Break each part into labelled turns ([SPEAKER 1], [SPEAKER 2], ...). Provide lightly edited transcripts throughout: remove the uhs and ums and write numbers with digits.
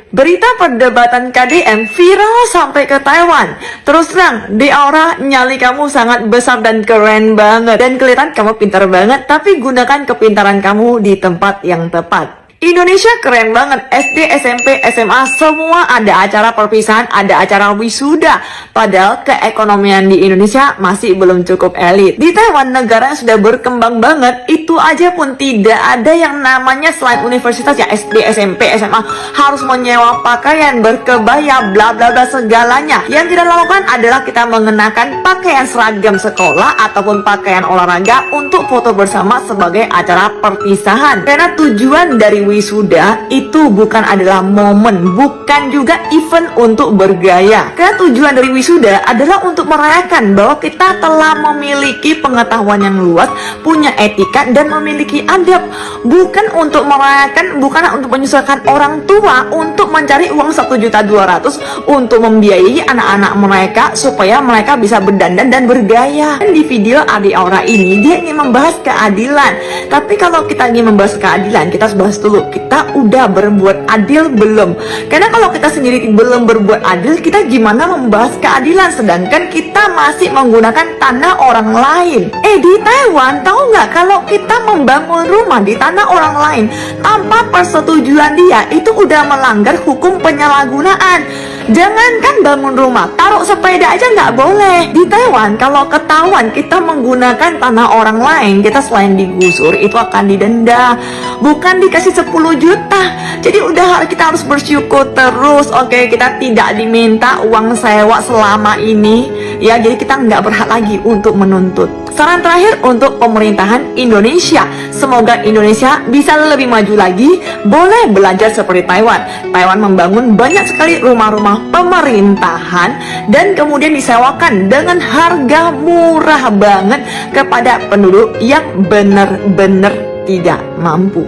[SPEAKER 1] Berita perdebatan KDM viral sampai ke Taiwan. Terus terang, di Aura, nyali kamu sangat besar dan keren banget. Dan kelihatan kamu pintar banget, tapi gunakan kepintaran kamu di tempat yang tepat. Indonesia keren banget, SD, SMP, SMA, semua ada acara perpisahan, ada acara wisuda. Padahal keekonomian di Indonesia masih belum cukup elit. Di Taiwan, negara yang sudah berkembang banget, itu aja pun tidak ada yang namanya selain universitas ya SD, SMP, SMA harus menyewa pakaian, berkebaya, bla bla bla segalanya. Yang kita lakukan adalah kita mengenakan pakaian seragam sekolah ataupun pakaian olahraga untuk foto bersama sebagai acara perpisahan. Karena tujuan dari wisuda itu bukan adalah momen, bukan juga event untuk bergaya. Karena tujuan dari wisuda adalah untuk merayakan bahwa kita telah memiliki pengetahuan yang luas, punya etika dan memiliki adab. Bukan untuk merayakan, bukan untuk menyusahkan orang tua untuk mencari uang 1.200.000 untuk membiayai anak-anak mereka supaya mereka bisa berdandan dan bergaya. Dan di video Adi Aura ini dia ingin membahas keadilan. Tapi kalau kita ingin membahas keadilan, kita harus bahas dulu kita udah berbuat adil belum. Karena kalau kita sendiri belum berbuat adil, kita gimana membahas keadilan sedangkan kita masih menggunakan tanah orang lain. Di Taiwan tahu nggak kalau kita membangun rumah di tanah orang lain tanpa persetujuan dia, itu udah melanggar hukum penyalahgunaan. Jangankan bangun rumah, taruh sepeda aja nggak boleh. Di Taiwan kalau ketahuan kita menggunakan tanah orang lain, kita selain digusur itu akan didenda, bukan dikasih 10 juta. Jadi udah kita harus bersyukur terus. Oke, kita tidak diminta uang sewa selama ini ya, jadi kita nggak berhak lagi untuk menuntut. Saran terakhir untuk pemerintahan Indonesia, semoga Indonesia bisa lebih maju lagi, boleh belajar seperti Taiwan. Taiwan membangun banyak sekali rumah-rumah pemerintahan dan kemudian disewakan dengan harga murah banget kepada penduduk yang benar-benar tidak mampu.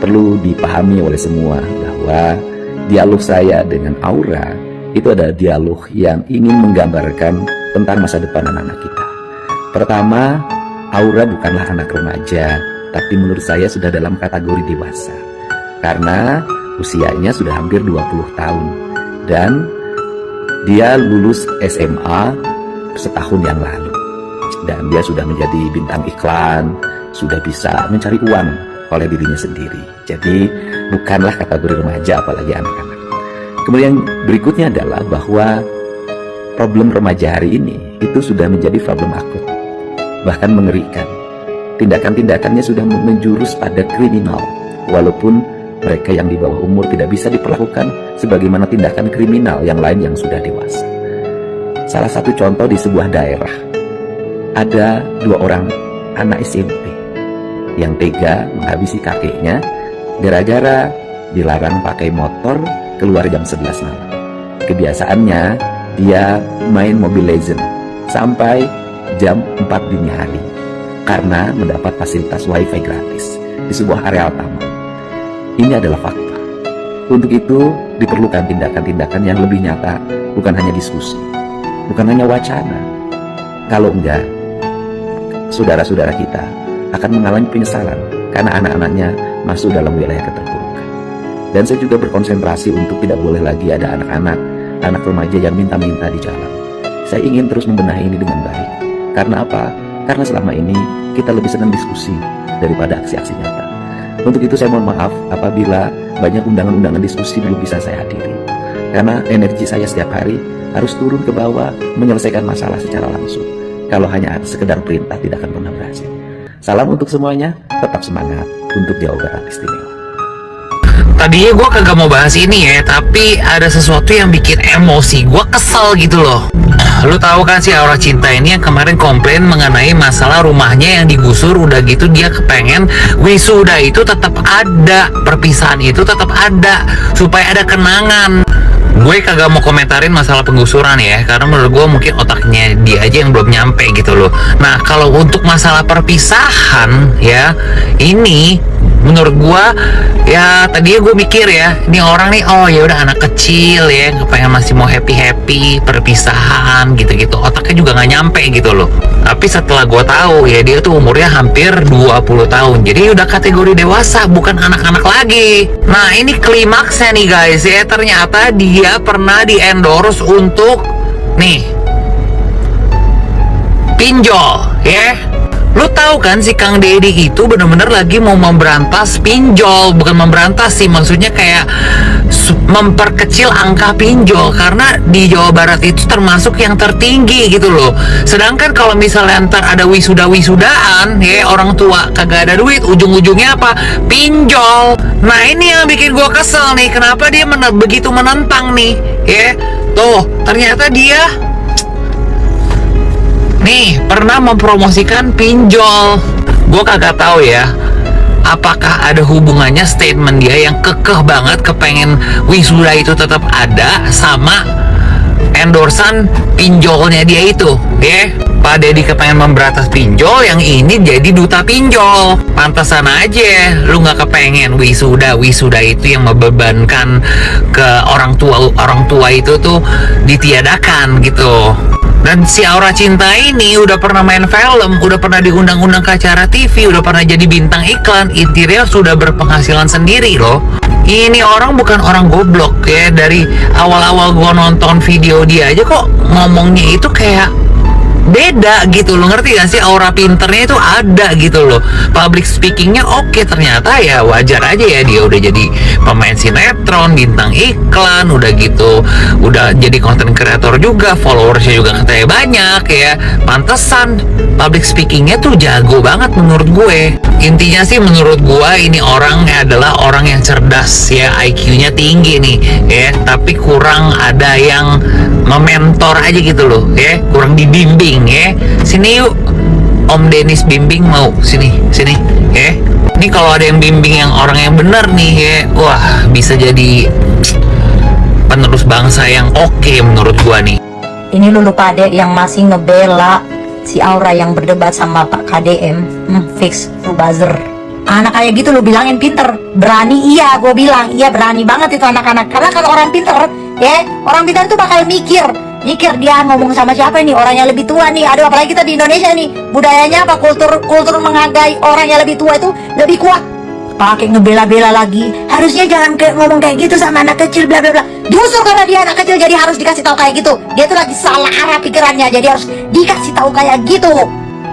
[SPEAKER 2] Perlu dipahami oleh semua bahwa dialog saya dengan Aura itu adalah dialog yang ingin menggambarkan tentang masa depan anak-anak kita. Pertama, Aura bukanlah anak remaja, tapi menurut saya sudah dalam kategori dewasa. Karena usianya sudah hampir 20 tahun. Dan dia lulus SMA setahun yang lalu. Dan dia sudah menjadi bintang iklan, sudah bisa mencari uang oleh dirinya sendiri. Jadi bukanlah kategori remaja apalagi anak-anak. Kemudian berikutnya adalah bahwa problem remaja hari ini itu sudah menjadi problem akut, bahkan mengerikan. Tindakan-tindakannya sudah menjurus pada kriminal, walaupun mereka yang di bawah umur tidak bisa diperlakukan sebagaimana tindakan kriminal yang lain yang sudah dewasa. Salah satu contoh di sebuah daerah, ada 2 orang anak SMP yang tega menghabisi kakeknya gara-gara dilarang pakai motor keluar jam 11 malam. Kebiasaannya dia main Mobile Legends sampai jam 4 dini hari karena mendapat fasilitas wifi gratis di sebuah areal taman. Ini adalah fakta. Untuk itu diperlukan tindakan-tindakan yang lebih nyata, bukan hanya diskusi, bukan hanya wacana. Kalau enggak, saudara-saudara kita akan mengalami penyesalan karena anak-anaknya masuk dalam wilayah keterpurukan. Dan saya juga berkonsentrasi untuk tidak boleh lagi ada anak remaja yang minta-minta di jalan. Saya ingin terus membenahi ini dengan baik. Karena apa? Karena selama ini kita lebih senang diskusi daripada aksi-aksi nyata. Untuk itu saya mohon maaf apabila banyak undangan-undangan diskusi belum bisa saya hadiri. Karena energi saya setiap hari harus turun ke bawah menyelesaikan masalah secara langsung. Kalau hanya sekedar perintah tidak akan pernah berhasil. Salam untuk semuanya, tetap semangat untuk Jawa Barat Istimewa.
[SPEAKER 3] Tadinya gue kagak mau bahas ini ya, tapi ada sesuatu yang bikin emosi. Gue kesel gitu loh. Lu tahu kan si Aura Cinta ini yang kemarin komplain mengenai masalah rumahnya yang digusur, udah gitu dia kepengen wisuda itu tetap ada, perpisahan itu tetap ada, supaya ada kenangan. Gue kagak mau komentarin masalah penggusuran ya, karena menurut gue mungkin otaknya dia aja yang belum nyampe gitu loh. Nah kalau untuk masalah perpisahan ya, ini menurut gue ya tadinya gue mikir ya, ini orang nih oh ya udah anak kecil ya, kepengen masih mau happy perpisahan gitu-gitu, otaknya juga nggak nyampe gitu loh. Tapi setelah gue tahu ya dia tuh umurnya hampir 20 tahun. Jadi udah kategori dewasa, bukan anak-anak lagi. Nah ini klimaksnya nih guys ya. Ternyata dia pernah di-endorse untuk nih pinjol ya. Lu tahu kan si Kang Deddy itu bener-bener lagi mau memberantas pinjol. Bukan memberantas sih, maksudnya kayak memperkecil angka pinjol. Karena di Jawa Barat itu termasuk yang tertinggi gitu loh. Sedangkan kalau misalnya ntar ada wisuda-wisudaan ya, orang tua kagak ada duit, ujung-ujungnya apa? Pinjol. Nah ini yang bikin gua kesel nih. Kenapa dia begitu menentang nih ya. Tuh ternyata dia nih pernah mempromosikan pinjol. Gue kagak tahu ya apakah ada hubungannya statement dia yang kekeh banget kepengen wisuda itu tetap ada sama endorsan pinjolnya dia itu ya. Pak Deddy kepengen memberantas pinjol, yang ini jadi duta pinjol. Pantesan aja lu nggak kepengen wisuda itu yang membebankan ke orang tua itu tuh ditiadakan gitu. Dan si Aura Cinta ini udah pernah main film, udah pernah diundang-undang ke acara TV, udah pernah jadi bintang iklan, intinya sudah berpenghasilan sendiri loh. Ini orang bukan orang goblok ya. Dari awal-awal gua nonton video dia aja kok ngomongnya itu kayak beda gitu loh, ngerti gak sih? Aura pinternya itu ada gitu loh. Public speakingnya oke, ternyata ya wajar aja ya dia udah jadi pemain sinetron, bintang iklan, udah gitu udah jadi content creator juga, followersnya juga katanya banyak ya. Pantesan public speakingnya tuh jago banget menurut gue. Intinya sih menurut gue ini orang adalah orang yang cerdas ya, IQ-nya tinggi nih ya, tapi kurang ada yang mementor aja gitu loh ya, kurang dibimbing ya. Sini yuk Om Dennis bimbing, mau sini ya. Ini kalau ada yang bimbing yang orang yang bener nih ya, wah bisa jadi penerus bangsa yang oke menurut gua nih.
[SPEAKER 4] Ini lu pada yang masih ngebela si Aura yang berdebat sama Pak KDM, fix lu buzzer. Anak kayak gitu lu bilangin pinter, berani. Iya gue bilang iya berani banget itu anak-anak. Karena kalau orang pinter ya, orang pinter tuh bakal mikir dia ngomong sama siapa nih, orang yang lebih tua nih. Aduh apalagi kita di Indonesia nih, budayanya apa, kultur menghargai orang yang lebih tua itu lebih kuat. Pakai ngebela-bela lagi, harusnya jangan ngomong kayak gitu sama anak kecil bla bla bla. Justru karena dia anak kecil jadi harus dikasih tahu kayak gitu. Dia tuh lagi salah arah pikirannya, jadi harus dikasih tahu kayak gitu.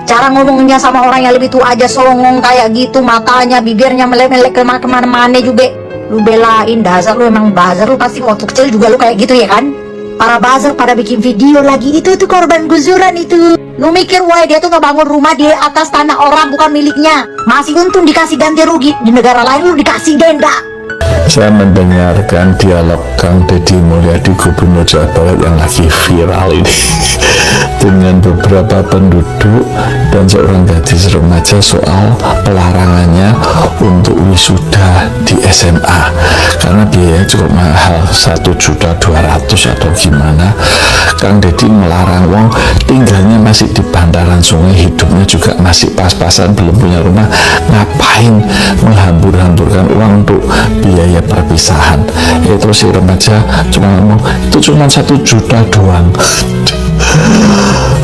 [SPEAKER 4] Cara ngomongnya sama orang yang lebih tua aja songong kayak gitu, matanya, bibirnya melek-melek kemana-mana juga. Lu belain, dasar lu emang buzzer, lu pasti waktu kecil juga lu kayak gitu ya kan? Para buzzer pada bikin video lagi, itu tuh korban gusuran itu. Lu mikir, wah dia tuh ngebangun rumah di atas tanah orang bukan miliknya. Masih untung dikasih ganti rugi, di negara lain lu dikasih denda.
[SPEAKER 5] Saya mendengarkan dialog Kang Deddy Mulyadi Gubernur Jawa Barat yang lagi viral ini dengan beberapa penduduk dan seorang gadis remaja soal pelarangannya untuk wisuda di SMA karena biayanya cukup mahal, 1.200.000 atau gimana. Kang Deddy melarang wong tinggalnya masih di bantaran sungai, hidupnya juga masih pas-pasan, belum punya rumah, ngapain menghambur-hamburkan uang untuk biaya perpisahan. Terus si remaja cuma ngomong itu cuma 1 juta doang.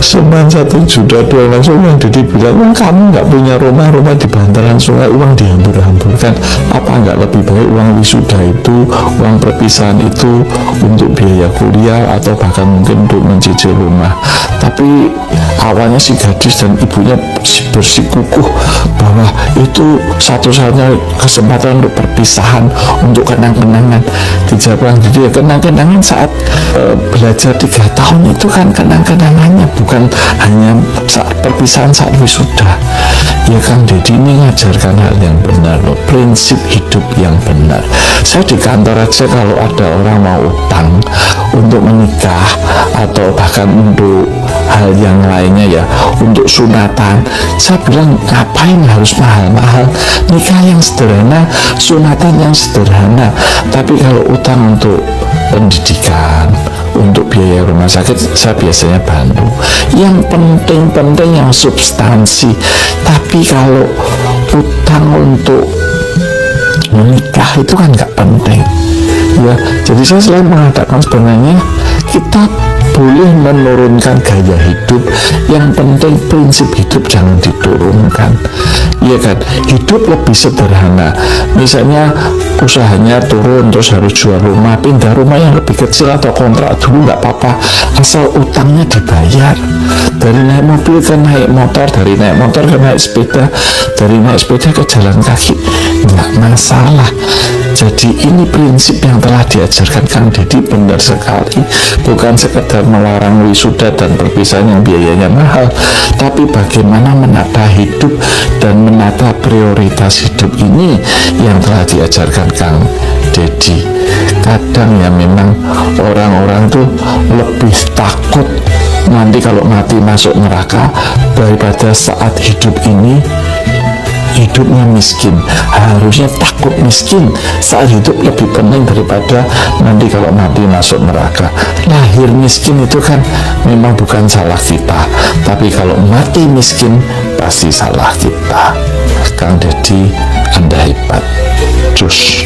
[SPEAKER 5] Cuma 1 juta doang. Langsung yang Deddy bilang, kamu nggak punya rumah di bantaran sungai, uang dihambur-hamburkan, apa nggak lebih baik uang wisuda itu, uang perpisahan itu untuk biaya kuliah atau bahkan mungkin untuk mencicil rumah. Tapi awalnya si gadis dan ibunya bersikukuh bahwa itu satu-satunya kesempatan untuk perpisahan, untuk kenang-kenangan. Dijawab jadi ya kenang-kenangan saat belajar 3 tahun itu kan kenang-kenangannya, bukan hanya saat perpisahan, saat wisuda. Ya Kang Deddy ini ngajarkan hal yang benar loh, prinsip hidup yang benar. Saya di kantor aja kalau ada orang mau utang untuk menikah atau bahkan untuk hal yang lainnya ya, untuk sunatan, saya bilang ngapain harus mahal-mahal, nikah yang sederhana, sunatan yang sederhana. Tapi kalau utang untuk pendidikan, untuk biaya rumah sakit, saya biasanya bantu. Yang penting-penting yang substansi. Tapi kalau utang untuk menikah itu kan nggak penting ya. Jadi saya selalu mengatakan sebenarnya kita boleh menurunkan gaya hidup, yang penting prinsip hidup jangan diturunkan. Iya kan, hidup lebih sederhana. Misalnya usahanya turun terus harus jual rumah, pindah rumah yang lebih kecil atau kontrak dulu nggak apa-apa, asal utangnya dibayar. Dari naik mobil ke naik motor, dari naik motor ke naik sepeda, dari naik sepeda ke jalan kaki, nggak masalah. Jadi ini prinsip yang telah diajarkan Kang Deddy, benar sekali. Bukan sekedar melarang wisuda dan perpisahan yang biayanya mahal, tapi bagaimana menata hidup dan menata prioritas hidup ini yang telah diajarkan Kang Deddy. Kadang ya memang orang-orang tuh lebih takut nanti kalau mati masuk neraka daripada saat hidup ini hidupnya miskin. Harusnya takut miskin saat hidup lebih penting daripada nanti kalau mati masuk neraka. Lahir miskin itu kan memang bukan salah kita, tapi kalau mati miskin pasti salah kita. Kang Deddy, Anda hebat. Cus.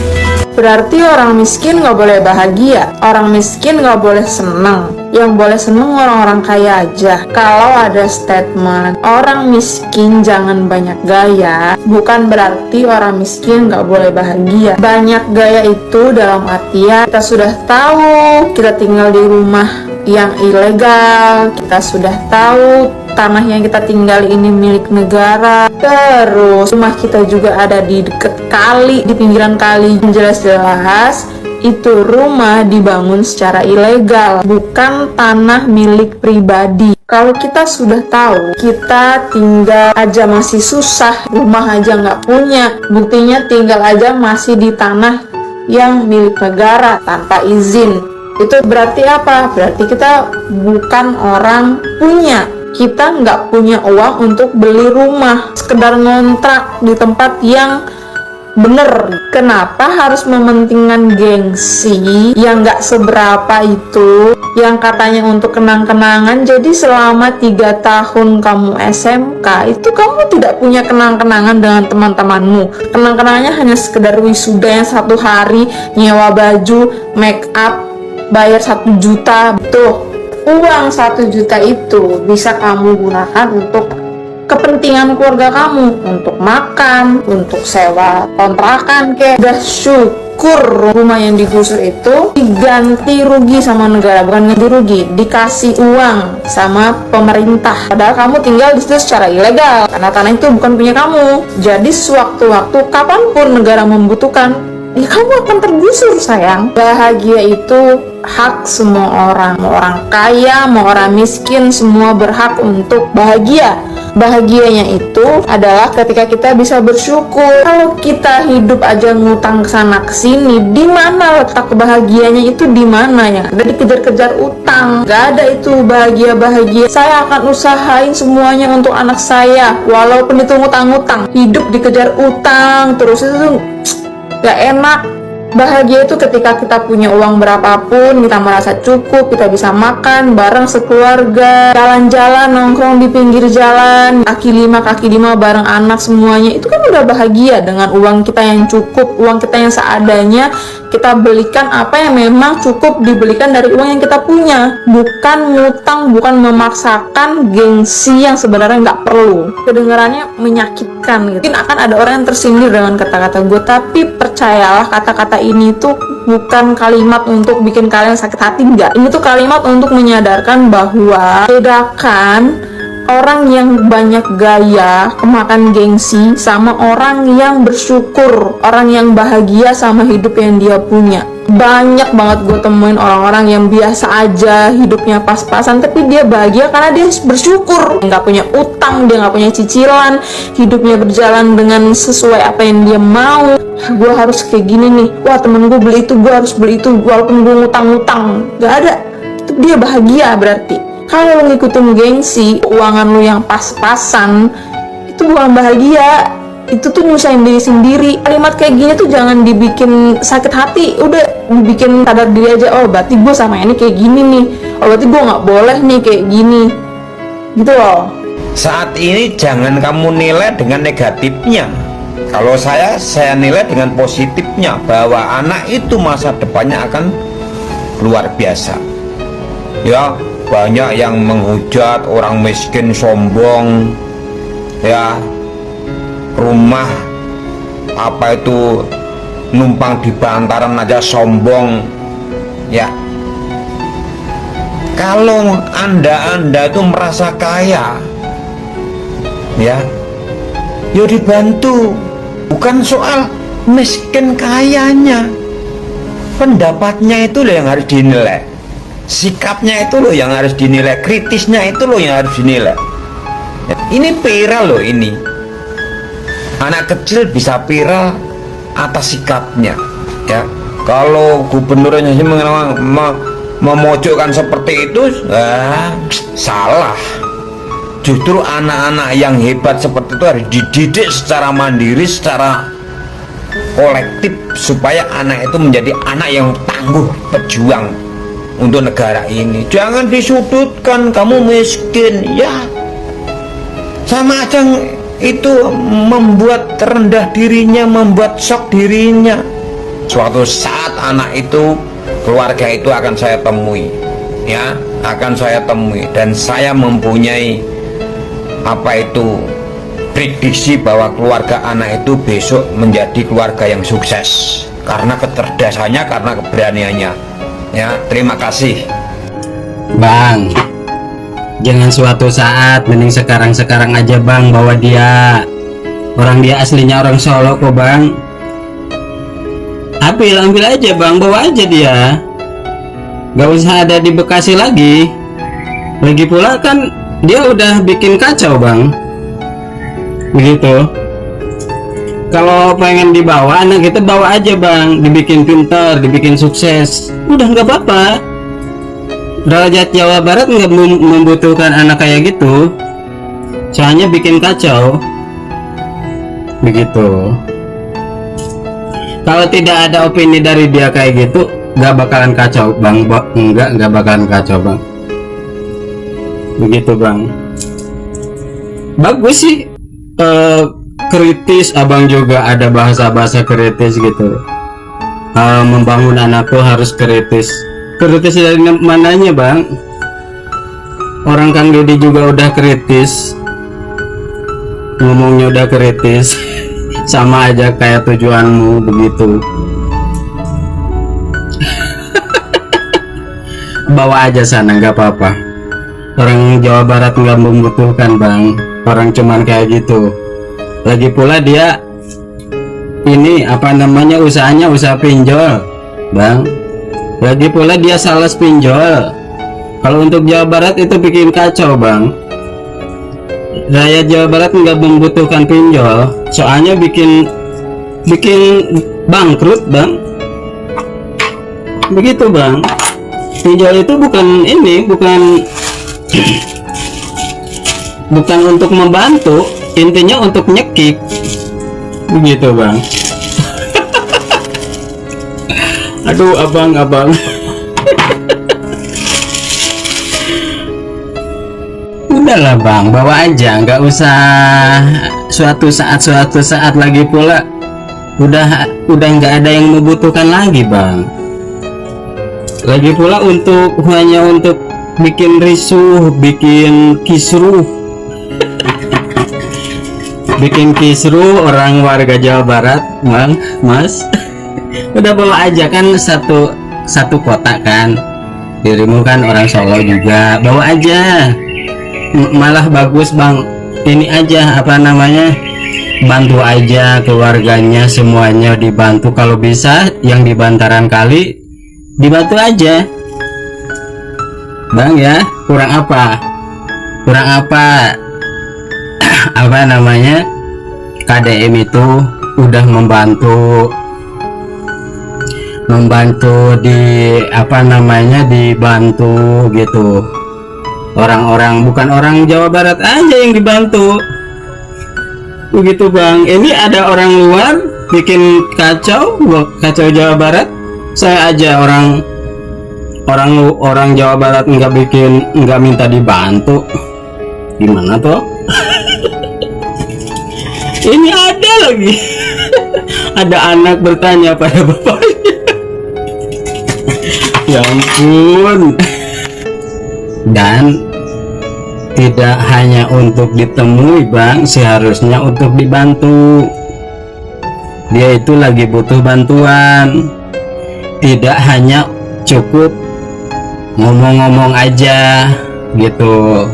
[SPEAKER 1] Berarti orang miskin nggak boleh bahagia, orang miskin nggak boleh senang. Yang boleh senang orang-orang kaya aja. Kalau ada statement orang miskin jangan banyak gaya, bukan berarti orang miskin nggak boleh bahagia. Banyak gaya itu dalam artian kita sudah tahu kita tinggal di rumah yang ilegal, kita sudah tahu tanah yang kita tinggal ini milik negara, terus rumah kita juga ada di deket kali, di pinggiran kali. Jelas-jelas itu rumah dibangun secara ilegal, bukan tanah milik pribadi. Kalau kita sudah tahu kita tinggal aja masih susah, rumah aja nggak punya, buktinya tinggal aja masih di tanah yang milik negara tanpa izin, itu berarti apa? Berarti kita bukan orang punya. Kita nggak punya uang untuk beli rumah, sekedar ngontrak di tempat yang bener. Kenapa harus mementingkan gengsi yang nggak seberapa itu, yang katanya untuk kenang-kenangan? Jadi selama 3 tahun kamu SMK itu kamu tidak punya kenang-kenangan dengan teman-temanmu. Kenang-kenangannya hanya sekedar wisuda yang 1 hari, nyewa baju, make up, bayar 1 juta. Tuh, uang 1 juta itu bisa kamu gunakan untuk kepentingan keluarga kamu, untuk makan, untuk sewa kontrakan kayak. Udah syukur rumah yang digusur itu diganti rugi sama negara, bukan ganti rugi, dikasih uang sama pemerintah. Padahal kamu tinggal di situ secara ilegal karena tanah itu bukan punya kamu. Jadi sewaktu-waktu kapanpun negara membutuhkan, ya kamu akan tergusur sayang. Bahagia itu hak semua orang, mau orang kaya, mau orang miskin, semua berhak untuk bahagia. Bahagianya itu adalah ketika kita bisa bersyukur. Kalau kita hidup aja ngutang kesana kesini, di mana letak kebahagiaanya itu? Di mana ya? Ada dikejar-kejar utang, gak ada itu bahagia. Saya akan usahain semuanya untuk anak saya, walaupun itu ngutang-ngutang. Hidup dikejar utang terus itu gak enak. Bahagia itu ketika kita punya uang berapapun, kita merasa cukup, kita bisa makan bareng sekeluarga, jalan-jalan, nongkrong di pinggir jalan, kaki lima bareng anak semuanya. Itu kan udah bahagia. Dengan uang kita yang cukup, uang kita yang seadanya, kita belikan apa yang memang cukup dibelikan dari uang yang kita punya. Bukan ngutang, bukan memaksakan gengsi yang sebenarnya nggak perlu. Kedengarannya menyakitkan gitu. Mungkin akan ada orang yang tersindir dengan kata-kata gue, tapi percayalah kata-kata ini tuh bukan kalimat untuk bikin kalian sakit hati, enggak. Ini tuh kalimat untuk menyadarkan bahwa bedakan orang yang banyak gaya, kemakan gengsi, sama orang yang bersyukur, orang yang bahagia sama hidup yang dia punya. Banyak banget gue temuin orang-orang yang biasa aja, hidupnya pas-pasan, tapi dia bahagia karena dia bersyukur. Nggak punya utang, dia nggak punya cicilan, hidupnya berjalan dengan sesuai apa yang dia mau. Gue harus kayak gini nih, wah temen gue beli itu, gue harus beli itu, walaupun gue ngutang-ngutang. Nggak ada, itu dia bahagia berarti. Kalau lo ngikutin gengsi, keuangan lo yang pas-pasan, itu bukan bahagia. Itu tuh nyusahin diri sendiri. Kalimat kayak gini tuh jangan dibikin sakit hati, udah dibikin sadar diri aja. Oh berarti gue sama ini kayak gini nih, oh berarti gue nggak boleh nih kayak gini, gitu loh.
[SPEAKER 6] Saat ini jangan kamu nilai dengan negatifnya. Kalau saya nilai dengan positifnya, bahwa anak itu masa depannya akan luar biasa. Ya, banyak yang menghujat orang miskin sombong, ya, rumah apa itu numpang di bantaran aja sombong, ya. Kalau anda itu merasa kaya, ya dibantu, bukan soal miskin kayanya. Pendapatnya itu loh yang harus dinilai, sikapnya itu loh yang harus dinilai, kritisnya itu loh yang harus dinilai. Ini viral loh ini, anak kecil bisa viral atas sikapnya, ya. Kalau gubernurnya sih memojokkan seperti itu, salah. Justru anak-anak yang hebat seperti itu harus dididik secara mandiri, secara kolektif, supaya anak itu menjadi anak yang tangguh, pejuang untuk negara ini. Jangan disudutkan, kamu miskin, ya sama aja itu membuat rendah dirinya, membuat shock dirinya. Suatu saat anak itu, keluarga itu akan saya temui, ya, akan saya temui, dan saya mempunyai apa itu prediksi bahwa keluarga anak itu besok menjadi keluarga yang sukses karena kecerdasannya, karena keberaniannya, ya. Terima kasih,
[SPEAKER 7] Bang. Jangan suatu saat, mending sekarang aja Bang, bawa dia. Orang dia aslinya orang Solo kok Bang. Ambil aja Bang, bawa aja dia. Gak usah ada di Bekasi lagi. Lagi pula kan dia udah bikin kacau Bang. Begitu. Kalau pengen dibawa anak kita, bawa aja Bang, dibikin pintar, dibikin sukses. Udah nggak apa-apa. Derajat Jawa Barat nggak membutuhkan anak kayak gitu, soalnya bikin kacau. Begitu. Kalau tidak ada opini dari dia kayak gitu, nggak bakalan kacau Bang. Nggak bakalan kacau Bang. Begitu Bang. Bagus sih, kritis. Abang juga ada bahasa-bahasa kritis gitu. Membangun anak tuh harus kritis. Kritis dari mananya Bang? Orang Kang Deddy juga udah kritis, ngomongnya udah kritis. Sama aja kayak tujuanmu begitu. Bawa aja sana, nggak apa-apa. Orang Jawa Barat nggak membutuhkan Bang orang cuman kayak gitu. Lagi pula dia ini apa namanya, usahanya usaha pinjol Bang. Lagi pula dia sales pinjol. Kalau untuk Jawa Barat itu bikin kacau Bang. Rakyat Jawa Barat nggak membutuhkan pinjol, soalnya bikin bangkrut Bang. Begitu Bang. Pinjol itu bukan ini, bukan untuk membantu, intinya untuk nyekik. Begitu Bang. Aduh abang udahlah Bang, bawa aja, nggak usah suatu saat lagi pula udah nggak ada yang membutuhkan lagi Bang. Lagi pula hanya untuk bikin risuh, bikin kisruh bikin kisruh orang warga Jawa Barat Bang, Mas. Udah bawa aja, kan satu kota kan, dirimu kan orang Solo juga, bawa aja. Malah bagus Bang, ini aja apa namanya, bantu aja keluarganya, semuanya dibantu. Kalau bisa yang di bantaran kali dibantu aja Bang ya. Kurang apa apa namanya, KDM itu udah membantu di apa namanya, dibantu gitu. Orang-orang bukan orang Jawa Barat aja yang dibantu. Begitu Bang. Ini ada orang luar bikin kacau Jawa Barat. Saya aja orang Jawa Barat nggak minta dibantu. Gimana toh? Ini ada lagi. Ada anak bertanya pada bapaknya. Ya ampun. Dan tidak hanya untuk ditemui bang, seharusnya untuk dibantu. Dia itu lagi butuh bantuan, tidak hanya cukup ngomong-ngomong aja gitu.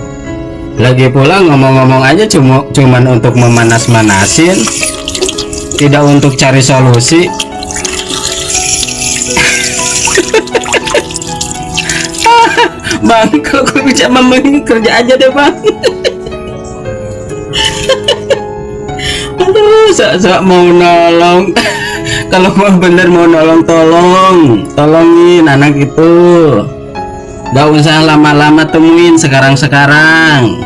[SPEAKER 7] Lagi pula ngomong-ngomong aja cuman untuk memanas-manasin, tidak untuk cari solusi. Bang, kok gue bisa membangun kerja aja deh bang. Aduh, sok-sok mau nolong. Kalau mau bener mau nolong, tolongin anak itu. Gak usah lama-lama temuin sekarang-sekarang.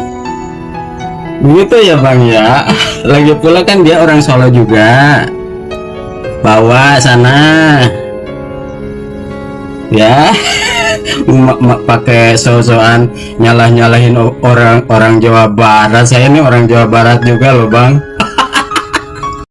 [SPEAKER 7] Begitu ya bang ya. Lagi pula kan dia orang Solo juga. Bawa sana ya. Pakai so-soan nyalah-nyalahin orang Jawa Barat. Saya ini orang Jawa Barat juga loh bang.